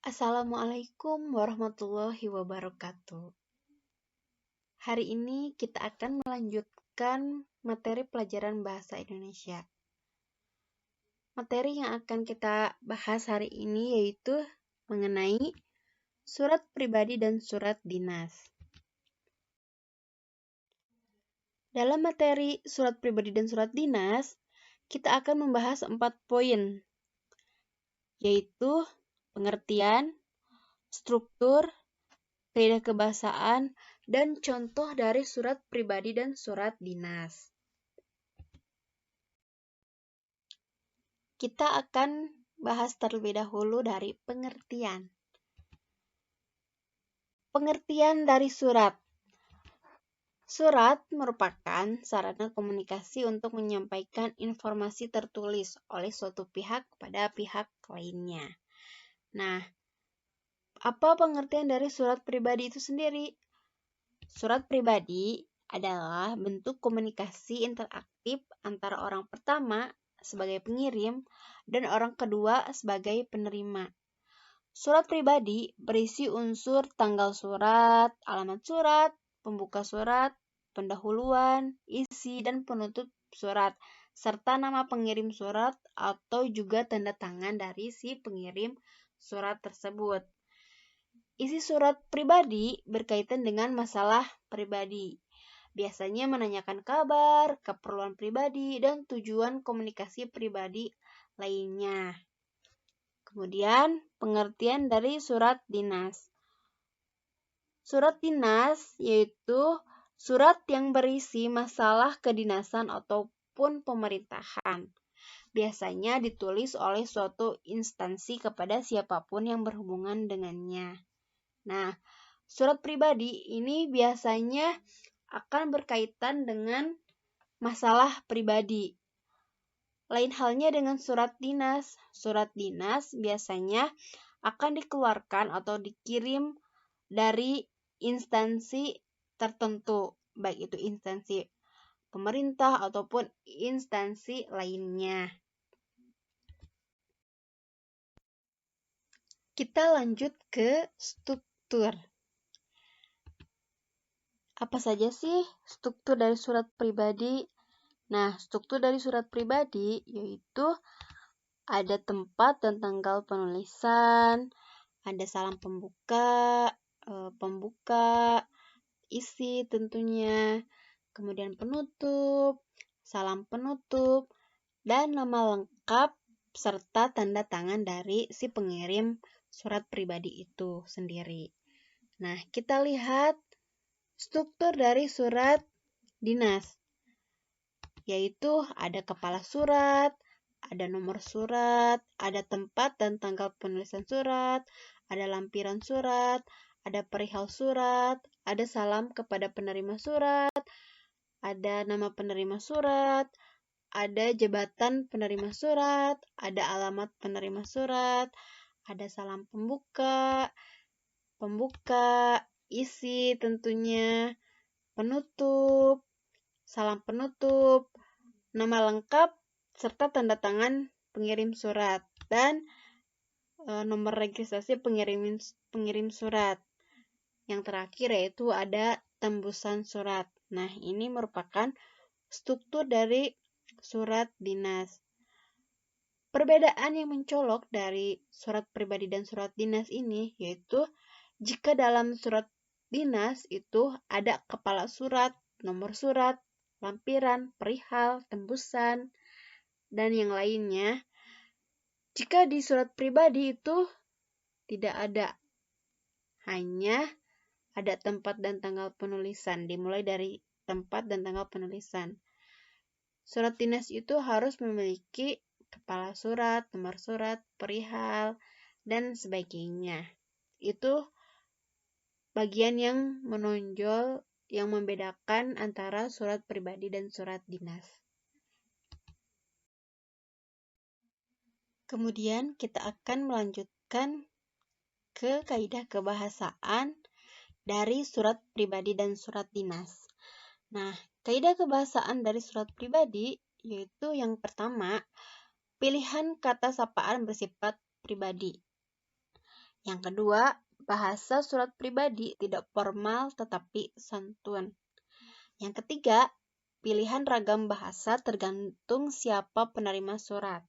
Assalamualaikum warahmatullahi wabarakatuh. Hari ini kita akan melanjutkan materi pelajaran bahasa Indonesia. Materi yang akan kita bahas hari ini yaitu mengenai surat pribadi dan surat dinas. Dalam materi surat pribadi dan surat dinas, kita akan membahas 4 poin, yaitu pengertian, struktur, kaidah kebahasaan, dan contoh dari surat pribadi dan surat dinas. Kita akan bahas terlebih dahulu dari pengertian. Pengertian dari surat. Surat merupakan sarana komunikasi untuk menyampaikan informasi tertulis oleh suatu pihak kepada pihak lainnya. Nah, apa pengertian dari surat pribadi itu sendiri? Surat pribadi adalah bentuk komunikasi interaktif antara orang pertama sebagai pengirim dan orang kedua sebagai penerima. Surat pribadi berisi unsur tanggal surat, alamat surat, pembuka surat, pendahuluan, isi dan penutup surat, serta nama pengirim surat atau juga tanda tangan dari si pengirim surat tersebut. Isi surat pribadi berkaitan dengan masalah pribadi. Biasanya menanyakan kabar, keperluan pribadi, dan tujuan komunikasi pribadi lainnya. Kemudian, pengertian dari surat dinas. Surat dinas yaitu surat yang berisi masalah kedinasan ataupun pemerintahan. Biasanya ditulis oleh suatu instansi kepada siapapun yang berhubungan dengannya. Nah, surat pribadi ini biasanya akan berkaitan dengan masalah pribadi. Lain halnya dengan surat dinas. Surat dinas biasanya akan dikeluarkan atau dikirim dari instansi tertentu, baik itu instansi pemerintah ataupun instansi lainnya. Kita lanjut ke struktur. Apa saja sih struktur dari surat pribadi? Nah, struktur dari surat pribadi yaitu ada tempat dan tanggal penulisan, ada salam pembuka, isi tentunya, kemudian penutup, salam penutup, dan nama lengkap serta tanda tangan dari si pengirim surat pribadi itu sendiri. Nah, kita lihat struktur dari surat dinas, yaitu ada kepala surat, ada nomor surat, ada tempat dan tanggal penulisan surat, ada lampiran surat, ada perihal surat, ada salam kepada penerima surat, ada nama penerima surat, ada jabatan penerima surat, ada alamat penerima surat, ada salam pembuka, isi tentunya, penutup, salam penutup, nama lengkap, serta tanda tangan pengirim surat, dan nomor registrasi pengirim surat. Yang terakhir yaitu ada tembusan surat. Nah, ini merupakan struktur dari surat dinas. Perbedaan yang mencolok dari surat pribadi dan surat dinas ini yaitu jika dalam surat dinas itu ada kepala surat, nomor surat, lampiran, perihal, tembusan, dan yang lainnya. Jika di surat pribadi itu tidak ada, hanya ada tempat dan tanggal penulisan, dimulai dari tempat dan tanggal penulisan. Surat dinas itu harus memiliki kepala surat, nomor surat, perihal, dan sebagainya. Itu bagian yang menonjol yang membedakan antara surat pribadi dan surat dinas. Kemudian kita akan melanjutkan ke kaidah kebahasaan dari surat pribadi dan surat dinas. Nah, kaidah kebahasaan dari surat pribadi yaitu yang pertama, pilihan kata sapaan bersifat pribadi. Yang kedua, bahasa surat pribadi tidak formal tetapi santun. Yang ketiga, pilihan ragam bahasa tergantung siapa penerima surat.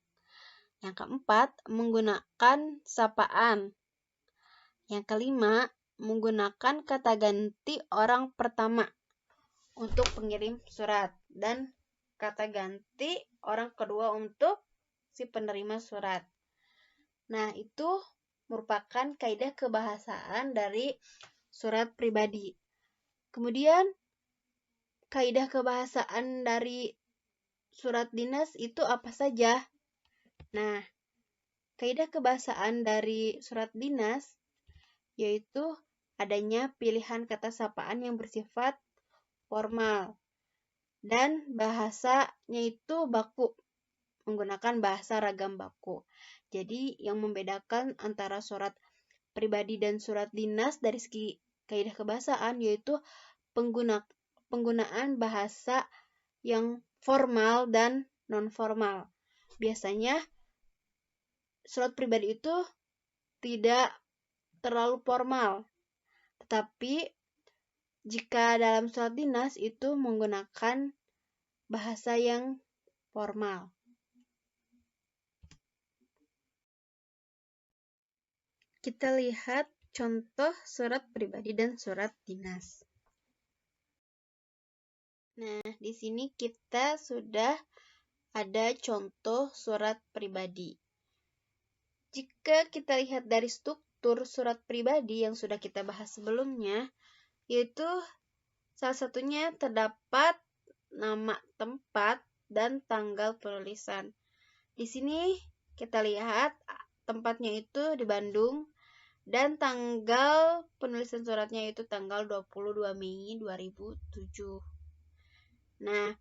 Yang keempat, menggunakan sapaan. Yang kelima, menggunakan kata ganti orang pertama untuk pengirim surat dan kata ganti orang kedua untuk si penerima surat. Nah, itu merupakan kaidah kebahasaan dari surat pribadi. Kemudian, kaidah kebahasaan dari surat dinas itu apa saja? Nah, kaidah kebahasaan dari surat dinas yaitu adanya pilihan kata sapaan yang bersifat formal dan bahasanya itu baku, menggunakan bahasa ragam baku. Jadi yang membedakan antara surat pribadi dan surat dinas dari segi kaidah kebahasaan yaitu penggunaan bahasa yang formal dan non-formal. Biasanya surat pribadi itu tidak terlalu formal, tetapi jika dalam surat dinas itu menggunakan bahasa yang formal. Kita lihat contoh surat pribadi dan surat dinas. Nah, di sini kita sudah ada contoh surat pribadi. Jika kita lihat dari struktur surat pribadi yang sudah kita bahas sebelumnya, yaitu salah satunya terdapat nama tempat dan tanggal penulisan. Di sini kita lihat tempatnya itu di Bandung dan tanggal penulisan suratnya itu tanggal 22 Mei 2007. Nah,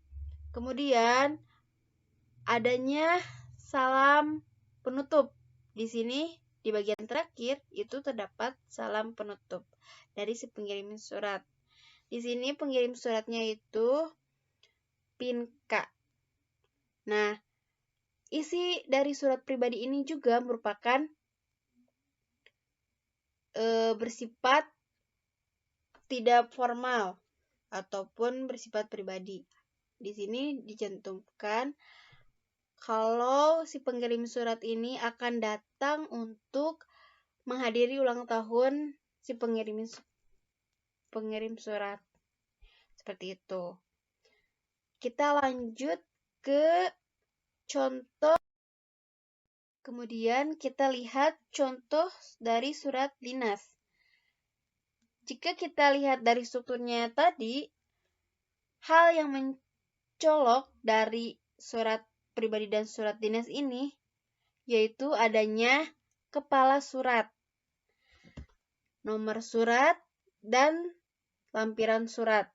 kemudian adanya salam penutup. Di sini di bagian terakhir itu terdapat salam penutup dari si pengirim surat. Di sini pengirim suratnya itu Pinka. Nah, isi dari surat pribadi ini juga merupakan bersifat tidak formal ataupun bersifat pribadi. Di sini dicantumkan kalau si pengirim surat ini akan datang untuk menghadiri ulang tahun si pengirim surat. Seperti itu. Kita lanjut ke contoh. Kemudian kita lihat contoh dari surat dinas. Jika kita lihat dari strukturnya tadi, hal yang mencolok dari surat pribadi dan surat dinas ini yaitu adanya kepala surat, nomor surat, dan lampiran surat.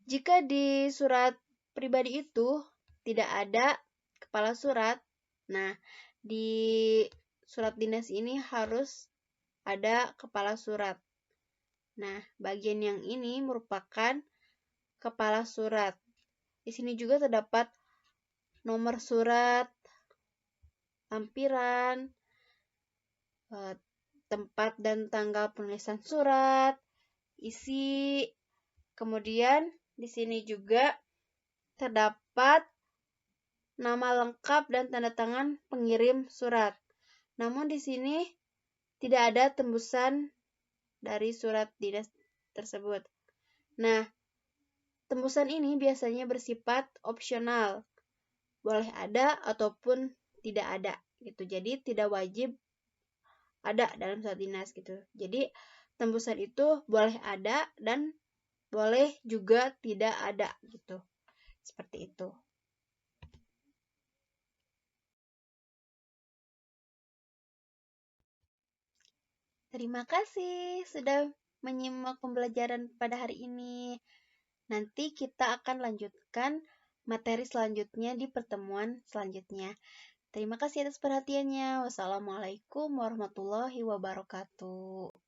Jika di surat pribadi itu tidak ada kepala surat, nah di surat dinas ini harus ada kepala surat. Nah, bagian yang ini merupakan kepala surat. Di sini juga terdapat nomor surat, lampiran, tempat dan tanggal penulisan surat, isi. Kemudian di sini juga terdapat nama lengkap dan tanda tangan pengirim surat. Namun di sini tidak ada tembusan dari surat dinas tersebut. Nah, tembusan ini biasanya bersifat opsional. Boleh ada ataupun tidak ada gitu. Jadi tidak wajib ada dalam surat dinas gitu. Jadi tembusan itu boleh ada dan boleh juga tidak ada gitu. Seperti itu. Terima kasih sudah menyimak pembelajaran pada hari ini. Nanti kita akan lanjutkan materi selanjutnya di pertemuan selanjutnya. Terima kasih atas perhatiannya. Wassalamualaikum warahmatullahi wabarakatuh.